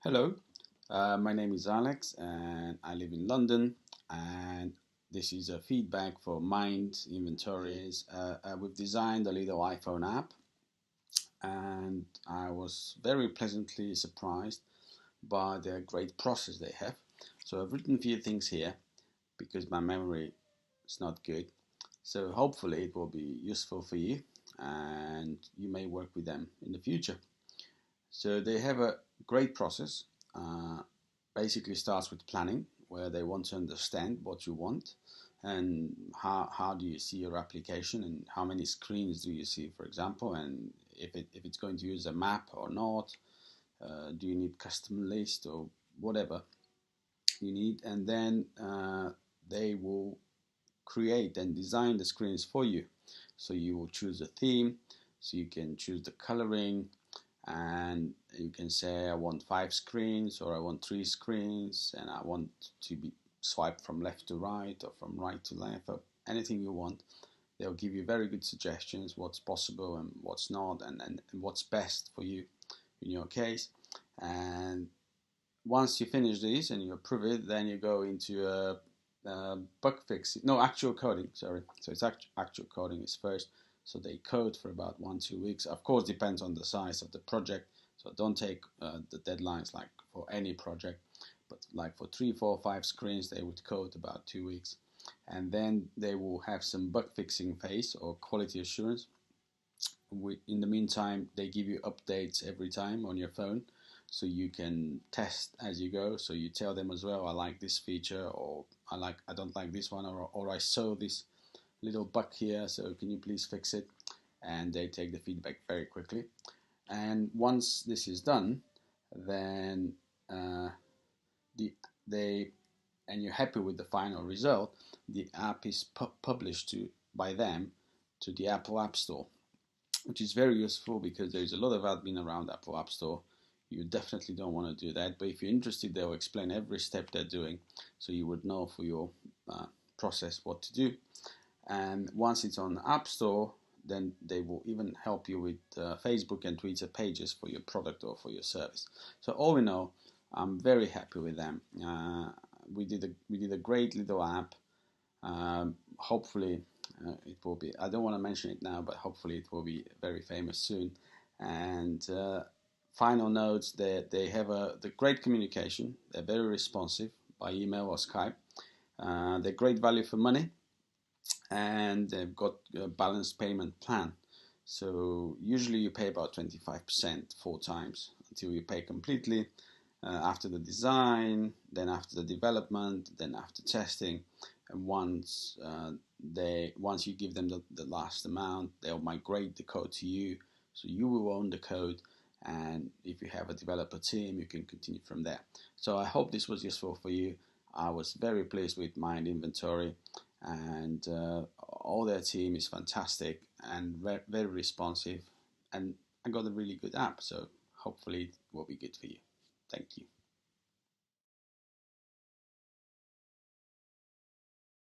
Hello, my name is Alex and I live in London. And this is a feedback for Mind Inventories. We've designed a little iPhone app, and I was very pleasantly surprised by the great process they have. So I've written a few things here because my memory is not good. So hopefully it will be useful for you and you may work with them in the future. So they have a great process. Uh, Basically starts with planning, where they want to understand what you want and how do you see your application and how many screens do you see, for example, and if it's going to use a map or not. Do you need custom list or whatever you need, and then they will create and design the screens for you. So you will choose a theme, so you can choose the coloring, and you can say I want 5 screens or I want 3 screens and I want to be swiped from left to right or from right to left or anything you want. They'll give you very good suggestions what's possible and what's not, and what's best for you in your case. And once you finish this and you approve it, then you go into bug fixing. No, actual coding. Sorry. So it's actual coding is first. So they code for about 1-2 weeks. Of course, depends on the size of the project. So don't take the deadlines like for any project, but like for 3, 4, 5 screens, they would code about 2 weeks, and then they will have some bug fixing phase or quality assurance. In the meantime, they give you updates every time on your phone, so you can test as you go. So you tell them as well, I like this feature, or I don't like this one, or I saw this little bug here, so can you please fix it? And they take the feedback very quickly. And once this is done, then the they and you're happy with the final result, the app is published by them to the Apple App Store, which is very useful because there's a lot of admin around Apple App Store. You definitely don't want to do that, but if you're interested, they'll explain every step they're doing, so you would know for your process what to do. And once it's on the App Store, then they will even help you with Facebook and Twitter pages for your product or for your service. So all in all, I'm very happy with them. We did a great little app. Hopefully, it will be. I don't want to mention it now, but hopefully it will be very famous soon. And final notes: they have the great communication. They're very responsive by email or Skype. They're great value for money, and they've got a balanced payment plan. So usually you pay about 25% 4 times until you pay completely, after the design, then after the development, then after testing, and once you give them the last amount, they'll migrate the code to you, so you will own the code. And if you have a developer team, you can continue from there. So I hope this was useful for you. I was very pleased with Mindinventory, and all their team is fantastic and very responsive, and I got a really good app, so hopefully it will be good for you. Thank you.